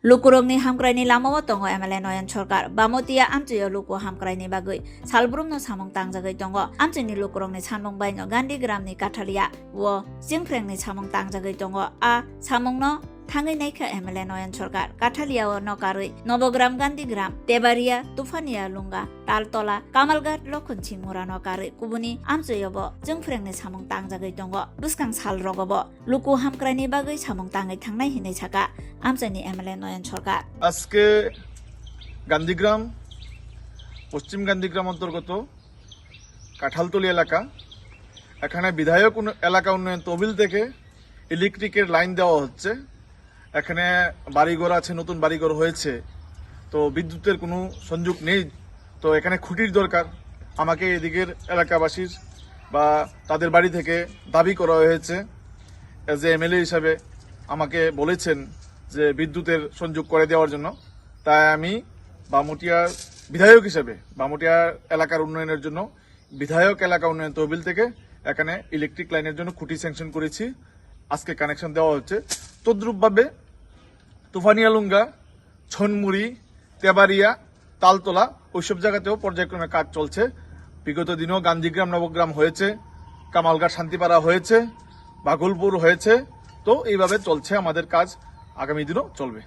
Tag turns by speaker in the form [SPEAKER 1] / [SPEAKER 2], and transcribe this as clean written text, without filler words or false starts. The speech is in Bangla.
[SPEAKER 1] Lukurongni hamkraini lamao tongo MLA Noyan Sorkar bamotia amchiyo luku hamkraini bagui salbrumno samong tangjagoi tongo amchini lukurongni samong baino Gandhigramni Kathalia wo Jingprengni samong tangjagoi tongo a samongno Tangai naika MLA Noyan Sorkar Kathalia o nokarui Novogram Gandhigram Tebaria Tufania Lunga Taltola Kamalgat Lokunchi Mura nokarui kubuni amchiyobo Jingprengni samong tangjagoi tongo buskang salrogobo luku hamkraini bagui samong tangai thangnai hinai chaka আমচানি এমএলএ নয়ন সরকার
[SPEAKER 2] আজকে গান্ধীগ্রাম পশ্চিম গান্ধীগ্রাম অন্তর্গত কাঁঠালতলি এলাকা এখানে বিধায়ক এলাকা উন্নয়ন তহবিল থেকে ইলেকট্রিকের লাইন দেওয়া হচ্ছে। এখানে বাড়িঘর আছে, নতুন বাড়িঘর হয়েছে, তো বিদ্যুতের কোনো সংযোগ নেই, তো এখানে খুঁটির দরকার। আমাকে এদিকের এলাকাবাসীর বা তাদের বাড়ি থেকে দাবি করা হয়েছে, এজ এ এমএলএ হিসাবে আমাকে বলেছেন যে বিদ্যুতের সংযোগ করে দেওয়ার জন্য। তাই আমি বামুটিয়ার বিধায়ক হিসেবে বামুটিয়া এলাকার উন্নয়নের জন্য বিধায়ক এলাকা উন্নয়ন তহবিল থেকে এখানে ইলেকট্রিক লাইনের জন্য খুঁটি স্যাংশন করেছি। আজকে কানেকশন দেওয়া হচ্ছে। তদ্রূপভাবে তুফানিয়ালুঙ্গা, ছনমুড়ি, তেবারিয়া, তালতলা ওইসব জায়গাতেও পর্যায়ক্রমে কাজ চলছে। বিগত দিনেও গান্ধীগ্রাম নবগ্রাম হয়েছে, কামালঘাট শান্তিপাড়া হয়েছে, ভাগলপুর হয়েছে। তো এইভাবে চলছে আমাদের কাজ, আগামী দিনও চলবে।